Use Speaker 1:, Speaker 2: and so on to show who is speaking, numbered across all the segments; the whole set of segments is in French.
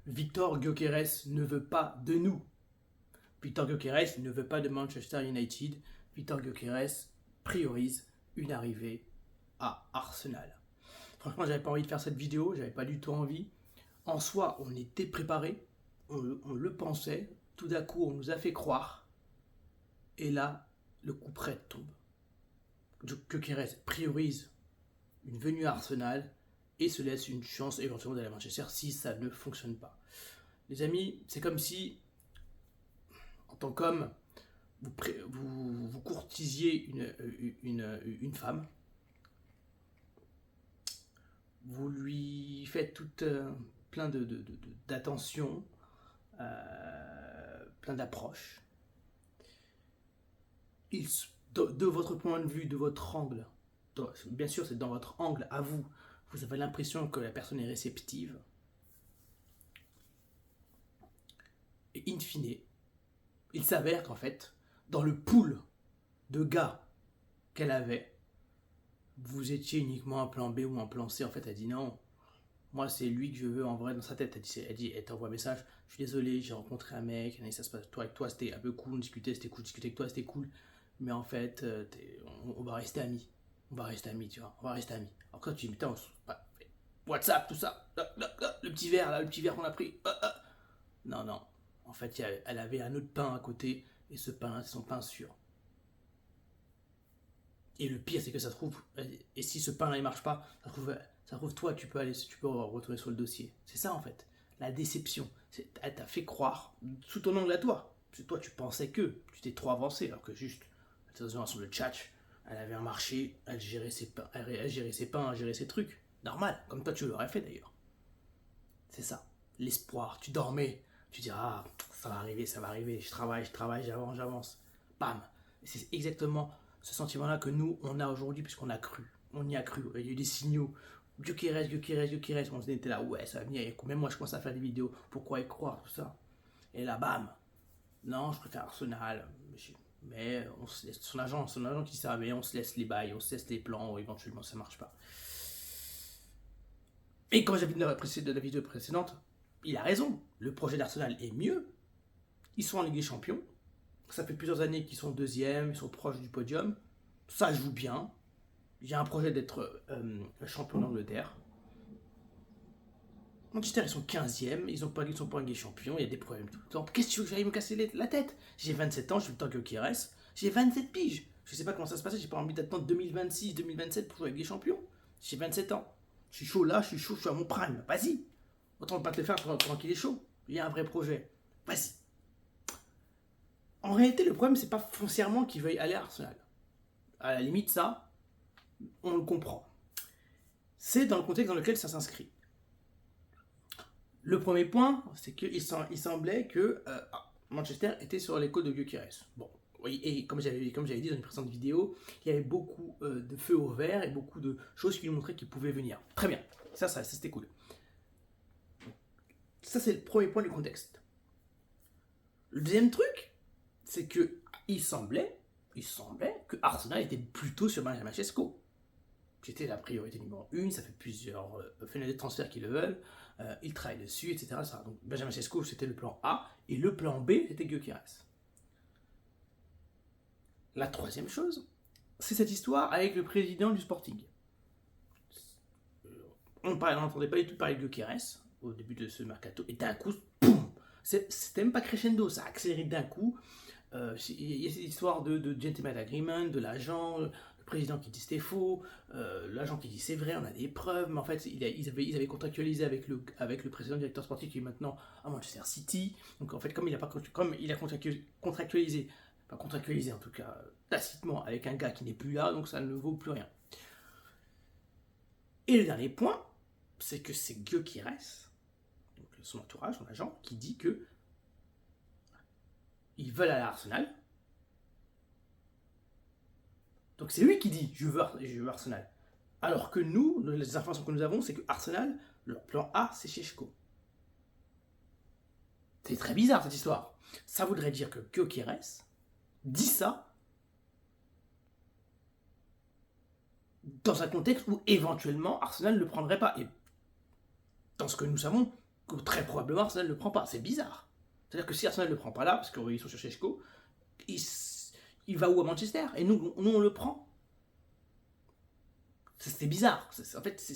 Speaker 1: Victor Gyökeres ne veut pas de nous. Victor Gyökeres ne veut pas de Manchester United. Victor Gyökeres priorise une arrivée à Arsenal. Franchement, j'avais pas envie de faire cette vidéo, j'avais pas du tout envie. En soi, on était préparé, on le pensait. Tout d'un coup, on nous a fait croire. Et là, le coup près tombe. Gyökeres priorise une venue à Arsenal et se laisse une chance éventuellement d'aller à Manchester si ça ne fonctionne pas. Les amis, c'est comme si, en tant qu'homme, vous courtisiez une femme, vous lui faites tout plein d'attention, plein d'approches. De votre point de vue, de votre angle, bien sûr c'est dans votre angle à vous, vous avez l'impression que la personne est réceptive. Et in fine, il s'avère qu'en fait, dans le pool de gars qu'elle avait, vous étiez uniquement un plan B ou un plan C. En fait, elle dit non, moi c'est lui que je veux en vrai dans sa tête. Elle t'envoie un message, je suis désolé, j'ai rencontré un mec, ça se passe, avec toi c'était un peu cool, on discutait, c'était cool, discuter avec toi c'était cool, mais en fait, on va rester amis. On va rester amis, tu vois, on va rester amis. Alors quand tu dis, putain, WhatsApp, tout ça, le petit verre qu'on a pris, non, non. En fait, elle avait un autre pain à côté, et ce pain, c'est son pain sûr. Et le pire, c'est que ça se trouve, et si ce pain-là il marche pas, ça trouve toi, tu peux retourner sur le dossier. C'est ça en fait, la déception. Elle t'a fait croire, sous ton angle à toi. Parce que toi, tu pensais que tu t'es trop avancé, alors que juste, sur le chat, elle avait un marché, elle gérait ses pains, elle gérait ses trucs. Normal, comme toi tu l'aurais fait d'ailleurs. C'est ça, l'espoir. Tu dormais, tu dis ah, ça va arriver, je travaille, j'avance. Bam. Et c'est exactement ce sentiment-là que nous, on a aujourd'hui, puisqu'on a cru. On y a cru. Il y a eu des signaux. Gyökeres. On était là, ouais, ça va venir. Même moi, je commence à faire des vidéos. Pourquoi y croire, tout ça. Et là, bam. Non, je préfère Arsenal. Mais on se laisse, son agent qui dit ça, mais on se laisse les bails, on se laisse les plans, éventuellement ça marche pas. Et comme j'avais dit dans la vidéo précédente, il a raison. Le projet d'Arsenal est mieux. Ils sont en Ligue des Champions. Ça fait plusieurs années qu'ils sont deuxièmes, ils sont proches du podium. Ça joue bien. Il y a un projet d'être champion d'Angleterre. Manchester, ils sont 15e, ils sont pas en Ligue des Champions, il y a des problèmes tout le temps. Qu'est-ce que tu veux que j'aille me casser la tête? J'ai 27 ans, je suis le temps qui reste. J'ai 27 piges. Je sais pas comment ça se passe, j'ai pas envie d'attendre 2026, 2027 pour jouer avec des champions. J'ai 27 ans. Je suis chaud là, je suis à mon prime. Vas-y. Autant ne pas te le faire pendant qu'il est chaud. Il y a un vrai projet. Vas-y. En réalité, le problème, c'est pas foncièrement qu'il veuille aller à Arsenal. À la limite, ça, on le comprend. C'est dans le contexte dans lequel ça s'inscrit. Le premier point, c'est qu'il semblait que Manchester était sur les côtes de Gyökeres. Bon, oui, et comme j'avais dit dans une précédente vidéo, il y avait beaucoup de feux au vert et beaucoup de choses qui nous montraient qu'il pouvait venir. Très bien, ça c'était cool. Ça, c'est le premier point du contexte. Le deuxième truc, c'est que il semblait que Arsenal était plutôt sur Benjamin Sesko. C'était la priorité numéro 1, ça fait plusieurs fenêtres de transfert qui le veulent, ils travaillent dessus, etc. Donc Benjamin Sesko, c'était le plan A, et le plan B, c'était Gyökeres. La troisième chose, c'est cette histoire avec le président du Sporting. On n'entendait pas du tout parler de Gyökeres au début de ce mercato, et d'un coup, boum, c'était même pas crescendo, ça a accéléré d'un coup. Il y a cette histoire de gentleman agreement, de l'agent, le président qui dit c'était faux, l'agent qui dit c'est vrai, on a des preuves, mais en fait ils avaient contractualisé avec le précédent directeur sportif qui est maintenant à Manchester City. Donc en fait comme il a contractualisé, pas contractualisé en tout cas tacitement avec un gars qui n'est plus là, donc ça ne vaut plus rien. Et le dernier point, c'est que c'est Gyökeres, donc son entourage, son agent, qui dit que ils veulent aller à Arsenal. Donc c'est lui qui dit je veux Arsenal. Alors que nous, les informations que nous avons, c'est que Arsenal, leur plan A, c'est Šeško. C'est très bizarre cette histoire. Ça voudrait dire que Gyökeres dit ça dans un contexte où éventuellement Arsenal ne le prendrait pas. Et dans ce que nous savons, que très probablement Arsenal ne le prend pas. C'est bizarre. C'est-à-dire que si Arsenal ne le prend pas là, parce qu'ils sont sur Šeško, il va où à Manchester? Et nous on le prend. C'est bizarre. En fait,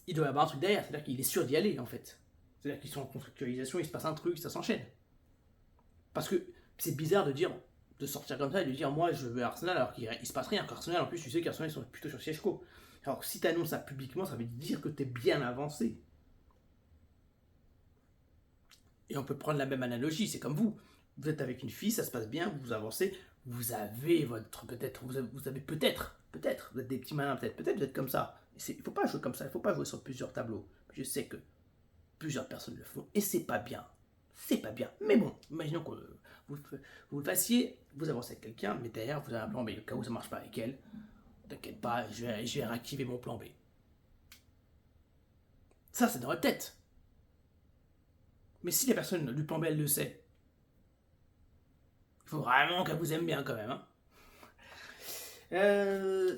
Speaker 1: il doit y avoir un truc derrière. C'est-à-dire qu'il est sûr d'y aller, en fait. C'est-à-dire qu'ils sont en contractualisation, il se passe un truc, ça s'enchaîne. Parce que c'est bizarre de sortir comme ça et de dire moi je veux Arsenal alors qu'il se passe rien. Qu'Arsenal, en plus, tu sais qu'Arsenal ils sont plutôt sur Šeško. Alors si tu annonces ça publiquement, ça veut dire que tu es bien avancé. Et on peut prendre la même analogie, c'est comme vous. Vous êtes avec une fille, ça se passe bien, vous avancez, vous avez votre peut-être, vous avez peut-être, vous êtes des petits malins peut-être vous êtes comme ça. Il ne faut pas jouer comme ça, il ne faut pas jouer sur plusieurs tableaux. Je sais que plusieurs personnes le font et c'est pas bien. C'est pas bien. Mais bon, imaginons que vous le fassiez, vous avancez avec quelqu'un, mais derrière vous avez un plan B. Au cas où ça ne marche pas avec elle, t'inquiète pas, je vais réactiver mon plan B. Ça dans votre tête. Mais si la personne du plan B, elle le sait, il faut vraiment qu'elle vous aime bien quand même. Hein.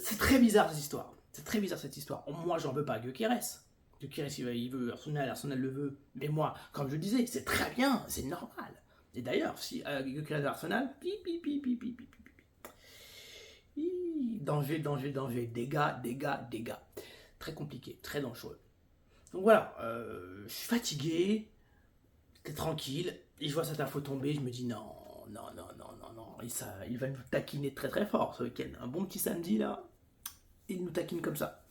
Speaker 1: C'est très bizarre cette histoire. C'est très bizarre cette histoire. Moi, j'en veux pas à Gyökeres. Gyökeres, il veut Arsenal le veut. Mais moi, comme je disais, c'est très bien, c'est normal. Et d'ailleurs, si Gyökeres à Arsenal, danger, dégâts. Très compliqué, très dangereux. Donc voilà, je suis fatigué, t'es tranquille, et je vois cette info tomber, je me dis non, et ça, il va nous taquiner très très fort ce week-end. Un bon petit samedi là, il nous taquine comme ça.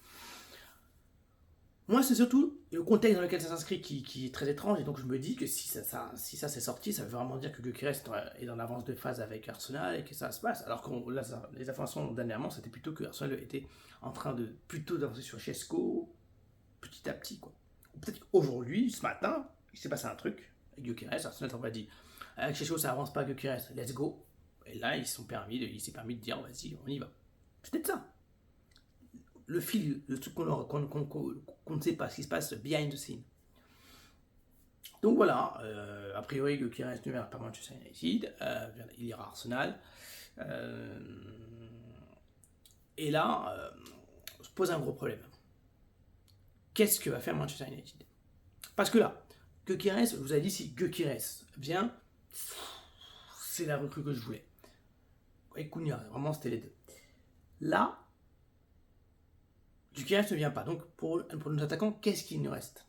Speaker 1: Moi, c'est surtout le contexte dans lequel ça s'inscrit qui est très étrange, et donc je me dis que si ça c'est sorti, ça veut vraiment dire que Gyökeres est en avance de phase avec Arsenal et que ça se passe. Alors que les informations dernièrement, c'était plutôt que Arsenal était en train de plutôt d'avancer sur Šeško petit à petit, quoi. Ou peut-être qu'aujourd'hui, ce matin, il s'est passé un truc avec Gyökeres, Arsenal s'en va dire avec Šeško ça avance pas, Gyökeres, let's go. Et là, il s'est permis de dire vas-y, on y va. C'est peut-être ça. Le fil, le truc qu'on ne sait pas, ce qui se passe behind the scene. Donc voilà, a priori, Gyökeres ne verra pas Manchester United, il ira à Arsenal. Et là, se pose un gros problème. Qu'est-ce que va faire Manchester United? Parce que là, Gyökeres, je vous ai dit, si Gyökeres vient, c'est la recrue que je voulais. Et Cunha, vraiment, c'était les deux. Là, Gyökeres ne vient pas. Donc, pour nos attaquants, qu'est-ce qu'il nous reste?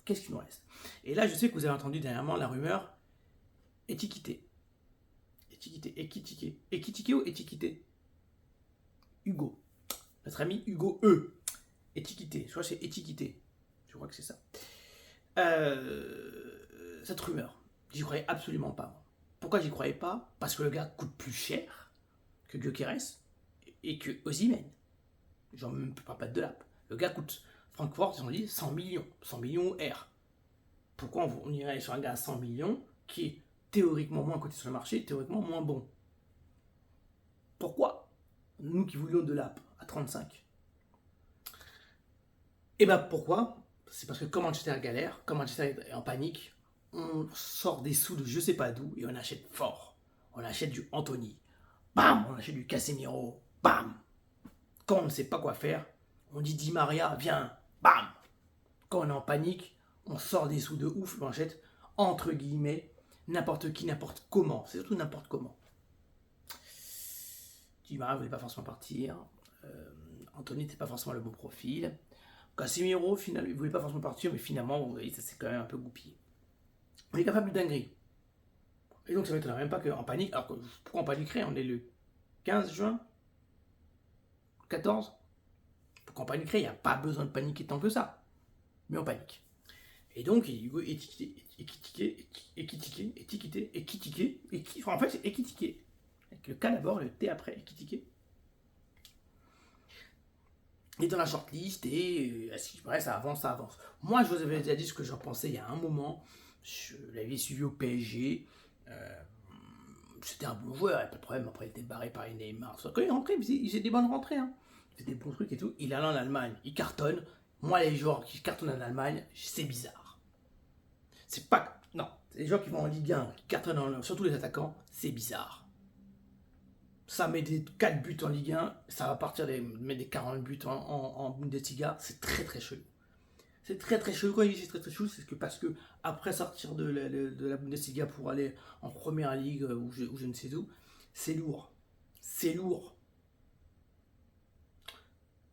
Speaker 1: Et là, je sais que vous avez entendu dernièrement la rumeur Ekitike. Ekitike ou Ekitike? Hugo. Notre ami Hugo E. Ekitike. Je crois que c'est Ekitike. Je crois que c'est ça. Cette rumeur, j'y croyais absolument pas. Pourquoi j'y croyais pas? Parce que le gars coûte plus cher que Gyökeres et que Osimhen. J'en ne peux pas de Delap. Le gars coûte, Francfort, ils ont dit 100 millions. 100 millions R. Pourquoi on irait sur un gars à 100 millions qui est théoriquement moins coté sur le marché, théoriquement moins bon? Pourquoi? Nous qui voulions Delap à 35. Et ben pourquoi? C'est parce que comme Manchester galère, comme Manchester est en panique, on sort des sous de je sais pas d'où et on achète fort. On achète du Anthony. Bam! On achète du Casemiro. Bam! Quand on ne sait pas quoi faire, on dit Di Maria, viens. Bam! Quand on est en panique, on sort des sous de ouf, on achète entre guillemets n'importe qui, n'importe comment. C'est surtout n'importe comment. Di Maria ne voulait pas forcément partir. Anthony n'était pas forcément le bon profil. Casemiro, finalement, il ne voulait pas forcément partir, mais finalement, vous voyez, ça s'est quand même un peu goupillé. On est capable de dinguerie. Et donc, ça ne m'étonnerait même pas qu'en panique. Alors, pourquoi on paniquerait? On est le 15 juin 14. Pourquoi on paniquerait? Il n'y a pas besoin de paniquer tant que ça. Mais on panique. Et donc, Hugo Ekitike. En fait, c'est Ekitike. Avec le K d'abord, le T après, Ekitike. Il est dans la shortlist et si bref, ça avance. Moi, je vous avais déjà dit ce que j'en pensais il y a un moment. Je l'avais suivi au PSG. C'était un bon joueur, il n'y a pas de problème. Après, il était barré par les Neymar. Quand il rentrait, il faisait des bonnes rentrées. Hein. Il faisait des bons trucs et tout. Il allait en Allemagne, il cartonne. Moi, les joueurs qui cartonnent en Allemagne, c'est bizarre. C'est pas. Non, les joueurs qui vont en Ligue 1, qui cartonnent, surtout les attaquants, c'est bizarre. Ça met des 4 buts en Ligue 1, ça va partir mettre des 40 buts en Bundesliga, c'est très très chelou. C'est très très chelou. Quand il dit c'est très très chelou, c'est parce que après sortir de la Bundesliga pour aller en première ligue ou je ne sais où, c'est lourd. C'est lourd.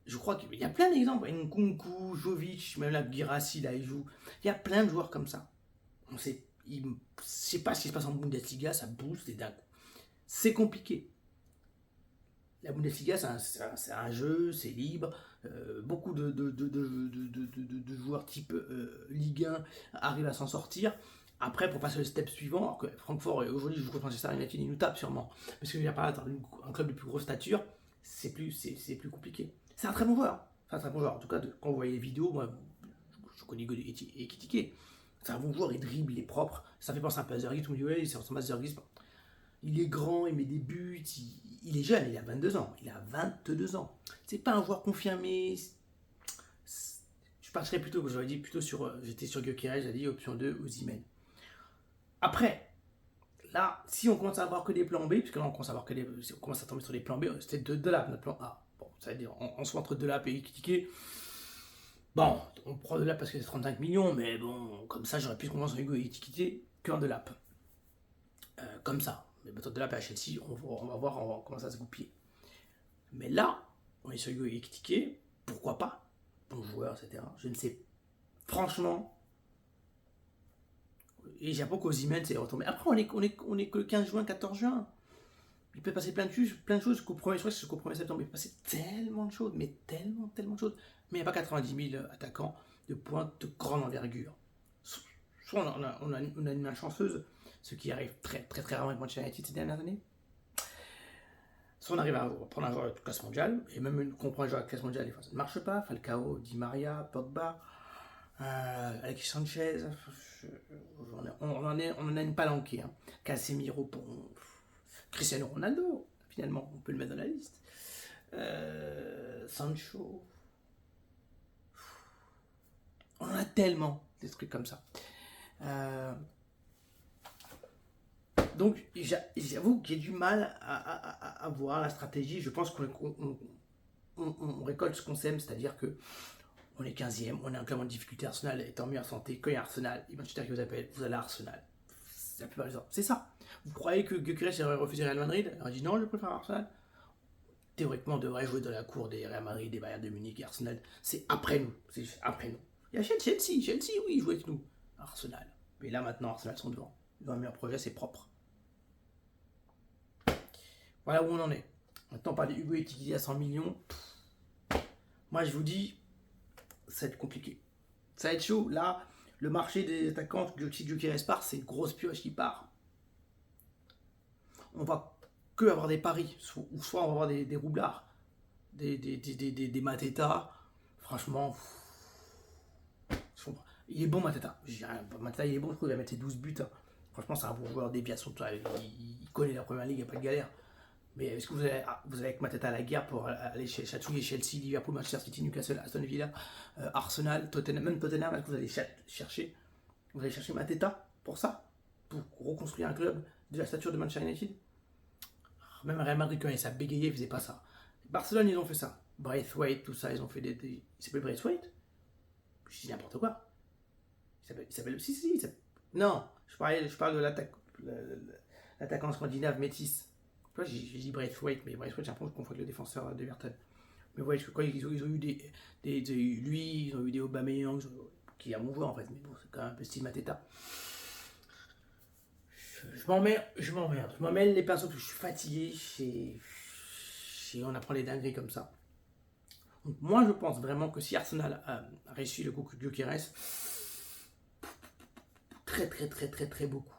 Speaker 1: Je crois qu'il y a plein d'exemples. Nkunku, Jovic, même la Guirassy, là, il joue. Il y a plein de joueurs comme ça. On sait, je sais pas ce qui se passe en Bundesliga, ça booste et d'un coup. C'est compliqué. La Bundesliga, c'est un jeu, c'est libre. Beaucoup de joueurs type Ligue 1 arrivent à s'en sortir. Après, pour passer le step suivant, alors que Francfort, aujourd'hui, joue contre Manchester United, il nous tape sûrement. Parce qu'il n'y a pas un club de plus grosse stature, c'est plus compliqué. C'est un très bon joueur. C'est un très bon joueur. En tout cas, quand vous voyez les vidéos, moi, je connais Ekitike. C'est un bon joueur, il dribble, il est propre. Ça fait penser un peu à Zergis. Tout le monde dit, ouais, c'est un Zergis. Il est grand, il met des buts, il est jeune, il a 22 ans. Il a 22 ans. C'est pas un joueur confirmé. Je partirais plutôt, j'aurais dit plutôt j'étais sur Gyökeres, j'ai dit option 2, Osimhen. Après, là, si on commence à avoir que des plans B, puisque là on commence à avoir on commence à tomber sur des plans B, c'était Delap, notre plan A. Bon, ça veut dire, on soit entre Delap et Ekitike. Bon, on prend Delap parce que c'est 35 millions, mais bon, comme ça, j'aurais plus confiance en Hugo Ekitike qu'en Delap. Comme ça. Mais peut-être Delap à Chelsea, on va voir comment ça se goupiller. Mais là, on est sur Hugo Ekitike, pourquoi pas? Bon joueur, etc. Je ne sais. Franchement. Et j'ai pas qu'Osimhen c'est retombé. Après, on est que le 15 juin, 14 juin. Il peut passer plein de choses qu'au 1er septembre. Il peut passer tellement de choses, mais tellement de choses. Mais il n'y a pas 90 000 attaquants de pointe de grande envergure. Soit on a une main chanceuse, ce qui arrive très rarement avec Manchester United ces dernières années. Soit on arrive à prendre un joueur de classe mondiale, et même quand on prend un joueur de classe mondiale, des fois ça ne marche pas. Falcao, Di Maria, Pogba, Alexis Sanchez, on en a une palanquée. Hein. Casemiro, Cristiano Ronaldo, finalement, on peut le mettre dans la liste. Sancho. On en a tellement des trucs comme ça. Donc, j'avoue que j'ai du mal à voir la stratégie. Je pense qu'on récolte ce qu'on sème, c'est-à-dire que on est 15e, on est un club en difficulté. Arsenal est en meilleure santé. Quand il y a Arsenal, et Manchester qui vous appelle, vous allez à Arsenal. C'est la plupart du temps. C'est ça. Vous croyez que Gyökeres aurait refusé Real Madrid? Alors, il dit non, je préfère Arsenal. Théoriquement, on devrait jouer dans la cour des Real Madrid, des Bayern de Munich et Arsenal. C'est après nous. Il y a Chelsea, oui, il joue avec nous. Arsenal. Mais là, maintenant, Arsenal sont devant. Ils ont un meilleur projet, c'est propre. Voilà où on en est. Maintenant, on parle de Hugo Ekitike à 100 millions. Moi, je vous dis, ça va être compliqué. Ça va être chaud. Là, le marché des attaquants, si Gyökeres part, c'est une grosse pioche qui part. On va que avoir des paris, ou soit on va avoir des roublards, des Mateta. Franchement, il est bon Mateta. Mateta, il est bon, je trouve qu'il va mettre ses 12 buts. Hein. Franchement, c'est un bon joueur, déviation. Il connaît la première ligue, il n'y a pas de galère. Mais est-ce que vous avez avec Mateta à la guerre pour aller chatouiller Chelsea, Liverpool, Manchester City, Newcastle, Aston Villa, Arsenal, Tottenham, même Tottenham, est-ce que vous allez chercher Mateta pour ça? Pour reconstruire un club de la stature de Manchester United? Même Real Madrid, quand ça bégayait, ils faisaient pas ça. Barcelone, ils ont fait ça. Braithwaite, tout ça, ils ont fait il s'appelle Braithwaite? Je dis n'importe quoi. Il s'appelle. Si. Non, je parle de l'attaquant scandinave métis. J'ai dit Braithwaite, mais Braithwaite, j'ai l'impression que je confonds avec le défenseur d'Everton. Mais ouais, quand ils ont eu lui, ils ont eu des Aubameyang, qui est un bon joueur en fait, mais bon, c'est quand même un peu style Mateta. Je m'emmerde les personnes que je suis fatigué, on apprend les dingueries comme ça. Donc moi, je pense vraiment que si Arsenal a réussi le coup de Gyökeres, très beaucoup.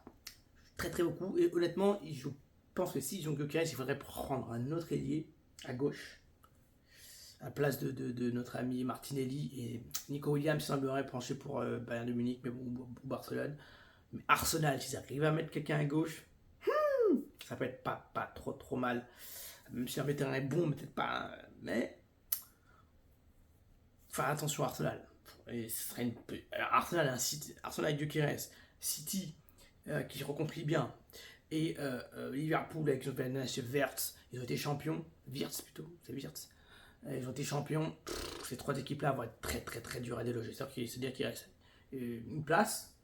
Speaker 1: Très beaucoup. Et honnêtement, je pense que si ils ont Gyökeres, il faudrait prendre un autre ailier à gauche, à la place de notre ami Martinelli, et Nico Williams semblerait pencher pour Bayern de Munich, mais bon, ou Barcelone. Mais Arsenal, s'ils arrivent à mettre quelqu'un à gauche, ça peut être pas trop mal. Même si un terrain est bon, peut-être pas. Mais. Faire attention à Arsenal. Et ce serait Alors, Arsenal avec Gyökeres, City qui se recomplie bien, et Liverpool avec Wirtz, ils ont été champions. Wirtz plutôt, c'est Wirtz. Ils ont été champions. ces 3 équipes-là vont être très très très dures à déloger. C'est-à-dire qu'il reste une place.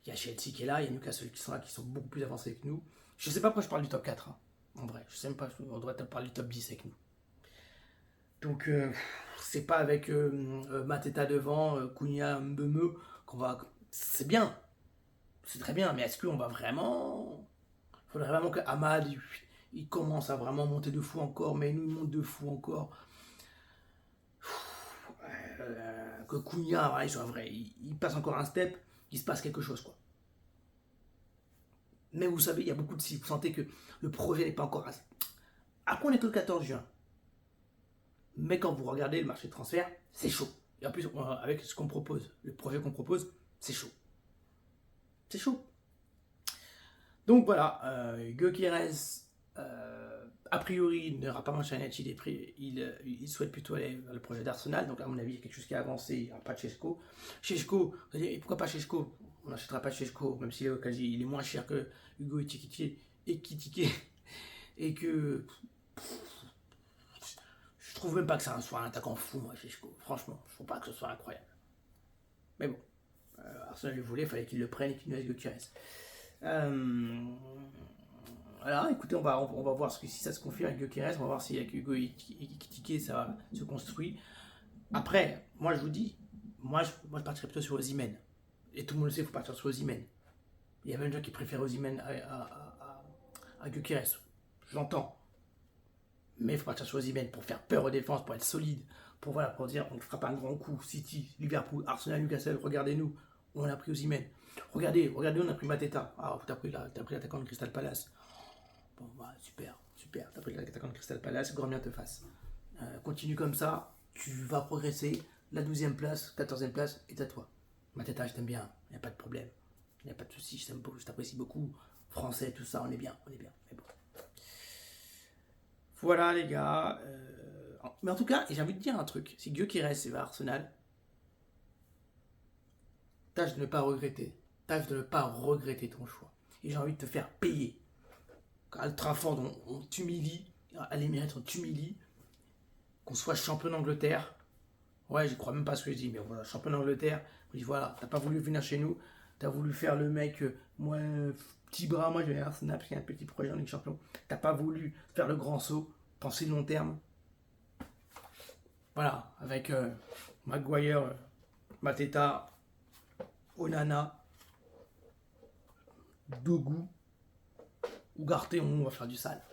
Speaker 1: Il y a Chelsea qui est là, il y a Newcastle qui sont là, qui sont beaucoup plus avancés que nous. Je sais pas pourquoi je parle du top 4, hein. En vrai, je sais même pas, on devrait parler du top 10 avec nous. Donc, c'est pas avec Mateta devant, Cunha, Mbeme qu'on va. C'est bien, c'est très bien, mais est-ce qu'on va vraiment. Il faudrait vraiment que Ahmad il commence à vraiment monter de fou encore, mais nous il monte de fou encore. Que Cunha, voilà, il soit vrai, il passe encore un step, il se passe quelque chose, quoi. Mais vous savez, il y a beaucoup de si. Vous sentez que le projet n'est pas encore assez. Après, on est que le 14 juin. Mais quand vous regardez le marché de transfert, c'est chaud. Et en plus, avec ce qu'on propose, le projet qu'on propose, c'est chaud. C'est chaud. Donc voilà, Gyökeres, a priori, il n'aura pas Manchester United, il souhaite plutôt aller vers le projet d'Arsenal. Donc à mon avis, il y a quelque chose qui a avancé, il n'y aura pas de Šeško. Šeško, pourquoi pas Šeško? On n'achètera pas Šeško, même s'il est, il est moins cher que Hugo Ekitike. Et que je trouve même pas que ça soit un attaquant fou, moi, Šeško. Franchement, je trouve pas que ce soit incroyable. Mais bon, Arsenal le voulait, il fallait qu'il le prenne et qu'il nous laisse Gyökeres. Voilà, écoutez, on va voir si ça se confirme avec Gyökeres, on va voir si avec Hugo Ekitike ça se construit. Après, moi je vous dis, moi je partirais plutôt sur Osimhen. Et tout le monde le sait, il faut partir sur Osimhen. Il y a même des gens qui préfèrent Osimhen à Gyökeres. J'entends. Mais il faut partir sur Osimhen pour faire peur aux défenses, pour être solide, pour dire on ne fera pas un grand coup. City, Liverpool, Arsenal, Newcastle, regardez-nous, on a pris Osimhen. Regardez, on a pris Mateta. Ah, t'as pris l'attaquant de Crystal Palace. Bon, bah, super, t'as pris l'attaquant de Crystal Palace, grand bien te fasse. Continue comme ça, tu vas progresser. La 12e place, 14e place est à toi. Mateta, je t'aime bien, il n'y a pas de problème. Il n'y a pas de souci, je t'apprécie beaucoup. Français, tout ça, on est bien. Mais bon. Voilà les gars. Mais en tout cas, j'ai envie de dire un truc. Si Gyökeres va à Arsenal, tâche de ne pas regretter. Tâche de ne pas regretter ton choix. Et j'ai envie de te faire payer. Quand à Trafford, on t'humilie. À l'Emirates, on t'humilie. Qu'on soit champion d'Angleterre. Ouais, j'y crois même pas ce que je dis, mais voilà, champion d'Angleterre. On dit voilà, t'as pas voulu venir chez nous. T'as voulu faire le mec, moi, petit bras, moi je vais à Arsenal parce qu'il y a un petit projet en Ligue Champion. T'as pas voulu faire le grand saut, penser long terme. Voilà, avec Maguire, Mateta, Onana, Dogu, Ugarte, on va faire du sale.